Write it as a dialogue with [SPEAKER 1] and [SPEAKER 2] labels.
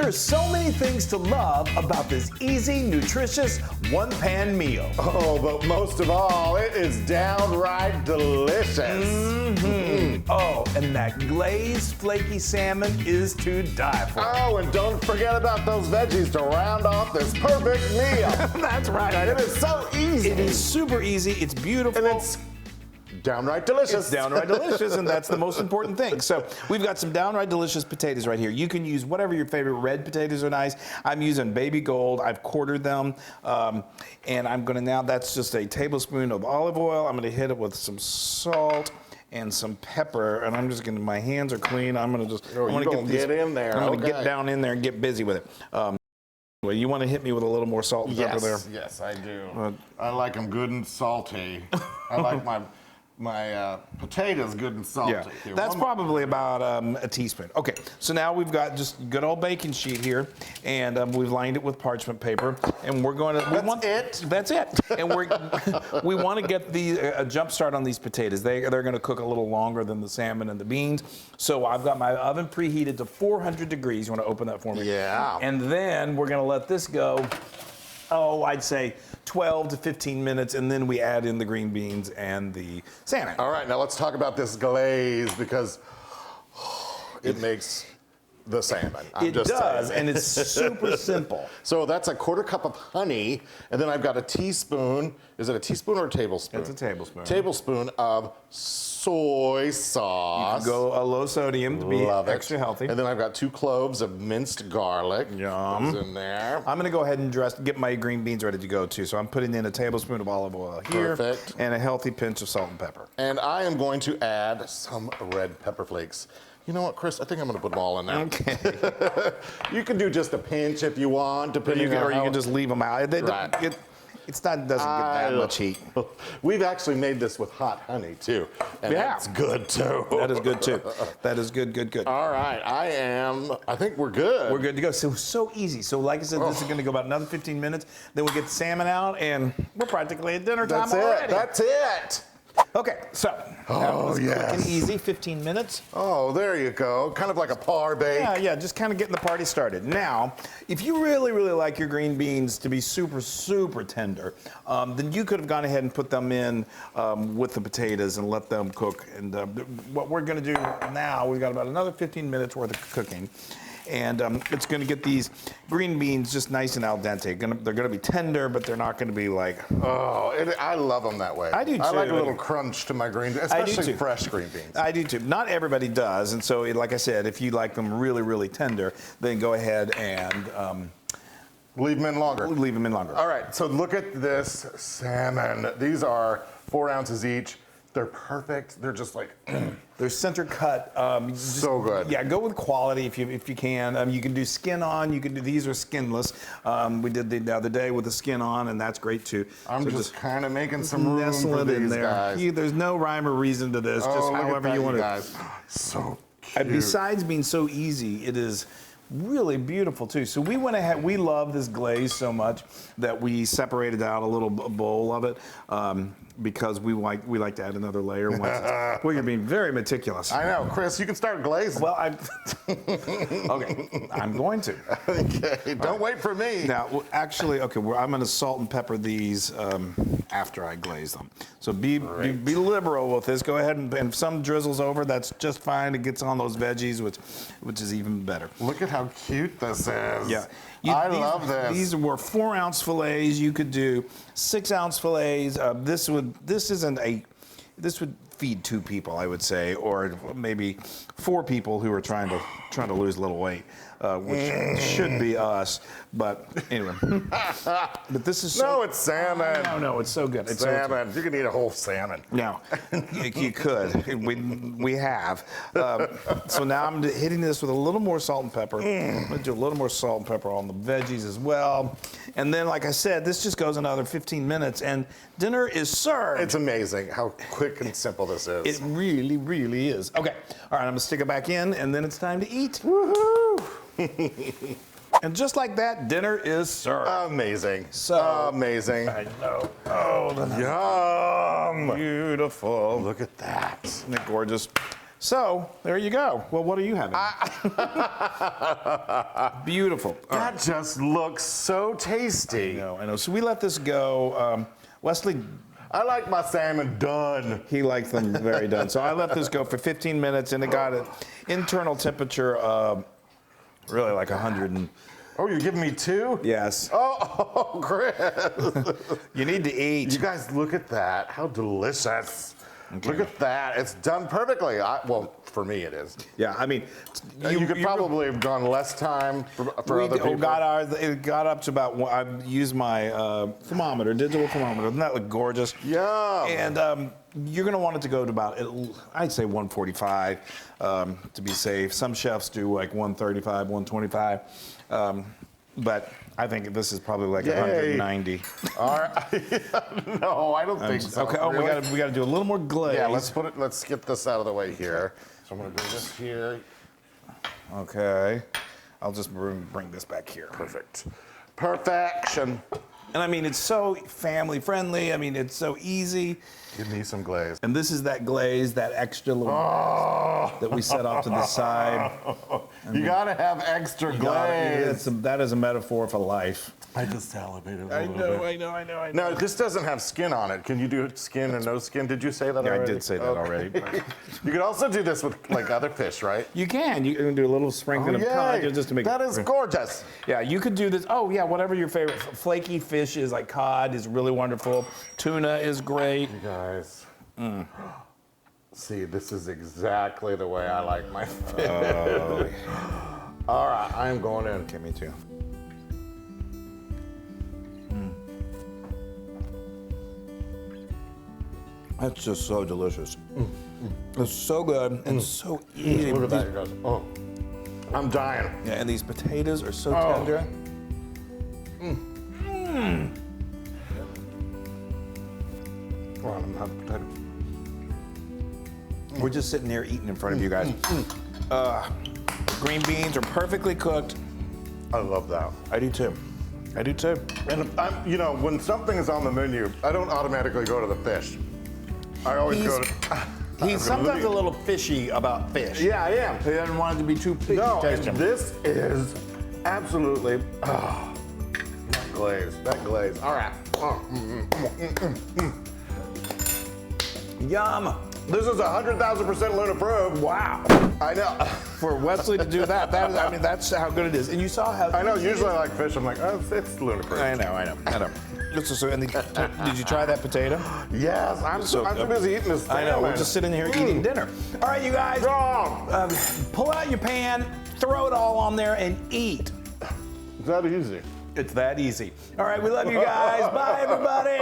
[SPEAKER 1] are so many things to love about this easy, nutritious, one-pan meal.
[SPEAKER 2] Oh, but most of all, it is downright delicious.
[SPEAKER 1] Oh, and that glazed, flaky salmon is to die for.
[SPEAKER 2] Oh, and don't forget about those veggies to round off this perfect meal.
[SPEAKER 1] That's right.
[SPEAKER 2] It is so easy.
[SPEAKER 1] It is super easy. It's beautiful.
[SPEAKER 2] And it's downright delicious.
[SPEAKER 1] It's downright delicious, and that's the most important thing. So we've got some downright delicious potatoes right here. You can use whatever your favorite. Red potatoes are nice. I'm using baby gold. I've quartered them, and I'm gonna now. That's just a tablespoon of olive oil. I'm gonna hit it with some salt and some pepper, and I'm just gonna. My hands are clean. I'm gonna just.
[SPEAKER 2] Oh,
[SPEAKER 1] I'm gonna
[SPEAKER 2] get in there.
[SPEAKER 1] I'm gonna get down in there and get busy with it. Well, you want to hit me with a little more salt and pepper there?
[SPEAKER 2] Yes, I do. I like them good and salty. I like my potatoes good and salty.
[SPEAKER 1] Yeah,
[SPEAKER 2] Here,
[SPEAKER 1] that's probably about a teaspoon. Okay, so now we've got just good old baking sheet here, and we've lined it with parchment paper, and we're going to. That's it. And we want to get a jump start on these potatoes. They're going to cook a little longer than the salmon and the beans. So I've got my oven preheated to 400 degrees. You want to open that for me?
[SPEAKER 2] Yeah.
[SPEAKER 1] And then we're going to let this go. Oh, I'd say 12 to 15 minutes, and then we add in the green beans and the salmon.
[SPEAKER 2] All right, now let's talk about this glaze because it makes the salmon.
[SPEAKER 1] It does, and it's super simple.
[SPEAKER 2] So that's a 1/4 cup of honey, and then I've got a teaspoon. Is it a teaspoon or a tablespoon?
[SPEAKER 1] It's a tablespoon.
[SPEAKER 2] Tablespoon of soy sauce.
[SPEAKER 1] You can go a low sodium to be extra healthy.
[SPEAKER 2] And then I've got 2 cloves of minced garlic.
[SPEAKER 1] Yum.
[SPEAKER 2] Those in there.
[SPEAKER 1] I'm gonna go ahead and get my green beans ready to go too. So I'm putting in a tablespoon of olive oil here.
[SPEAKER 2] Perfect.
[SPEAKER 1] And a healthy pinch of salt and pepper.
[SPEAKER 2] And I am going to add some red pepper flakes. You know what, Chris? I think I'm going to put them all in there.
[SPEAKER 1] Okay.
[SPEAKER 2] You can do just a pinch if you want, depending on
[SPEAKER 1] or you can just leave them out. It doesn't get that much heat.
[SPEAKER 2] We've actually made this with hot honey too, and that's good too.
[SPEAKER 1] That is good too. That is good.
[SPEAKER 2] All right, I think we're good.
[SPEAKER 1] We're good to go. So easy. So like I said, this is going to go about another 15 minutes. Then we'll get the salmon out, and we're practically at dinner time already.
[SPEAKER 2] That's it.
[SPEAKER 1] Okay, so that was quick and easy, 15 minutes.
[SPEAKER 2] Oh, there you go. Kind of like a par bake.
[SPEAKER 1] Yeah, just kind of getting the party started. Now, if you really, really like your green beans to be super, super tender, then you could have gone ahead and put them in with the potatoes and let them cook. And what we're going to do now, we've got about another 15 minutes worth of cooking. And it's going to get these green beans just nice and al dente. They're going to be tender, but they're not going to be like...
[SPEAKER 2] Oh, I love them that way.
[SPEAKER 1] I do too.
[SPEAKER 2] I like a little crunch to my green beans, especially fresh green beans.
[SPEAKER 1] I do too. Not everybody does. And so, like I said, if you like them really, really tender, then go ahead and...
[SPEAKER 2] leave them in longer.
[SPEAKER 1] Leave them in longer.
[SPEAKER 2] All right, so look at this salmon. These are 4 ounces each. They're perfect. They're just like...
[SPEAKER 1] They're center cut.
[SPEAKER 2] So good.
[SPEAKER 1] Yeah, go with quality if you can. You can do skin on. You can do these are skinless. We did the other day with the skin on, and that's great too.
[SPEAKER 2] I'm just kind of making some room for these guys.
[SPEAKER 1] There's no rhyme or reason to this. Just however you want to.
[SPEAKER 2] So cute.
[SPEAKER 1] And besides being so easy, it is really beautiful too. So we went ahead. We love this glaze so much that we separated out a little bowl of it. Because we like to add another layer. Well, you're being very meticulous.
[SPEAKER 2] I know, Chris. You can start glazing.
[SPEAKER 1] Well, okay, I'm going to.
[SPEAKER 2] Okay, don't wait for me.
[SPEAKER 1] Now, actually, okay, I'm going to salt and pepper these after I glaze them. So be liberal with this. Go ahead and if some drizzles over, that's just fine. It gets on those veggies, which is even better.
[SPEAKER 2] Look at how cute this is.
[SPEAKER 1] Yeah.
[SPEAKER 2] I love this.
[SPEAKER 1] These were 4-ounce fillets. You could do 6-ounce fillets. This would feed 2 people, I would say, or maybe 4 people who are trying to lose a little weight, which should be us. But anyway, but this is
[SPEAKER 2] it's salmon.
[SPEAKER 1] No, it's so good. It's
[SPEAKER 2] salmon. You can eat a whole salmon.
[SPEAKER 1] No, you could. We have. So now I'm hitting this with a little more salt and pepper. I'm going to do a little more salt and pepper on the veggies as well. And then, like I said, this just goes another 15 minutes, and dinner is served.
[SPEAKER 2] It's amazing how quick and simple this is.
[SPEAKER 1] It really, really is. Okay. All right, I'm going to stick it back in, and then it's time to eat.
[SPEAKER 2] Woohoo!
[SPEAKER 1] And just like that, dinner is served.
[SPEAKER 2] Amazing.
[SPEAKER 1] So
[SPEAKER 2] amazing.
[SPEAKER 1] I know. Oh,
[SPEAKER 2] Yum.
[SPEAKER 1] Beautiful.
[SPEAKER 2] Look at that.
[SPEAKER 1] Isn't it gorgeous? So there you go. Well, what are you having? Beautiful.
[SPEAKER 2] That just looks so tasty.
[SPEAKER 1] I know. So we let this go. Wesley,
[SPEAKER 2] I like my salmon done.
[SPEAKER 1] he liked them very done. So I let this go for 15 minutes, and it got an internal temperature of really like 100 and.
[SPEAKER 2] Oh, you're giving me 2?
[SPEAKER 1] Yes.
[SPEAKER 2] Oh, Chris.
[SPEAKER 1] You need to eat.
[SPEAKER 2] You guys, look at that. How delicious.
[SPEAKER 1] Okay.
[SPEAKER 2] Look at that. It's done perfectly. Well, for me it is.
[SPEAKER 1] Yeah, I mean,
[SPEAKER 2] You could probably have gone less time for other people.
[SPEAKER 1] It got up to about, I used my thermometer, digital thermometer. Doesn't that look gorgeous?
[SPEAKER 2] Yeah.
[SPEAKER 1] And you're going to want it to go to about, I'd say 145 to be safe. Some chefs do like 135, 125. But I think this is probably like 190.
[SPEAKER 2] All right. No, I don't think so.
[SPEAKER 1] Okay. Oh,
[SPEAKER 2] Really?
[SPEAKER 1] we got to do a little more glaze.
[SPEAKER 2] Yeah, let's get this out of the way here. So I'm gonna do this here.
[SPEAKER 1] Okay. I'll just bring this back here.
[SPEAKER 2] Perfect. Perfection.
[SPEAKER 1] And I mean, it's so family friendly. I mean, it's so easy.
[SPEAKER 2] Give me some glaze.
[SPEAKER 1] And this is that glaze, that extra little that we set off to the side.
[SPEAKER 2] You gotta have extra glaze.
[SPEAKER 1] That is a metaphor for life.
[SPEAKER 2] I just salivated
[SPEAKER 1] I know.
[SPEAKER 2] No, this doesn't have skin on it. Can you do skin and no skin? Did you say that
[SPEAKER 1] Yeah,
[SPEAKER 2] already?
[SPEAKER 1] I did say that already.
[SPEAKER 2] You could also do this with like other fish, right?
[SPEAKER 1] You can do a little sprinkling of cod just to make
[SPEAKER 2] that is gorgeous.
[SPEAKER 1] Yeah, you could do this. Oh yeah, whatever your favorite flaky fish is, like cod is really wonderful. Tuna is great.
[SPEAKER 2] You guys. See, this is exactly the way I like my fish. All right, I am going in.
[SPEAKER 1] Okay, me too. That's just so delicious. It's so good and so easy.
[SPEAKER 2] Look at that, you guys. Oh, I'm dying.
[SPEAKER 1] Yeah, and these potatoes are so tender.
[SPEAKER 2] Oh, I'm not potato.
[SPEAKER 1] We're just sitting there eating in front of you guys. Green beans are perfectly cooked.
[SPEAKER 2] I love that.
[SPEAKER 1] I do too. I do too.
[SPEAKER 2] And when something is on the menu, I don't automatically go to the fish. I always go to.
[SPEAKER 1] He's sometimes a little fishy about fish.
[SPEAKER 2] Yeah, I am.
[SPEAKER 1] He doesn't want it to be too fishy.
[SPEAKER 2] No, and
[SPEAKER 1] tasting.
[SPEAKER 2] this is absolutely that glaze. That glaze. All right.
[SPEAKER 1] Yum.
[SPEAKER 2] This is 100,000% Luna approved.
[SPEAKER 1] Wow.
[SPEAKER 2] I know.
[SPEAKER 1] For Wesley to do that, that's how good it is. And you saw how.
[SPEAKER 2] I know. Usually I like fish. I'm like, oh, it's Luna approved.
[SPEAKER 1] I know. And did you try that potato?
[SPEAKER 2] Yes, I'm too busy eating this.
[SPEAKER 1] I know. We're just sitting here eating dinner. All right, you guys. Pull out your pan, throw it all on there, and eat.
[SPEAKER 2] Is that easy?
[SPEAKER 1] It's that easy. All right, we love you guys. Bye, everybody.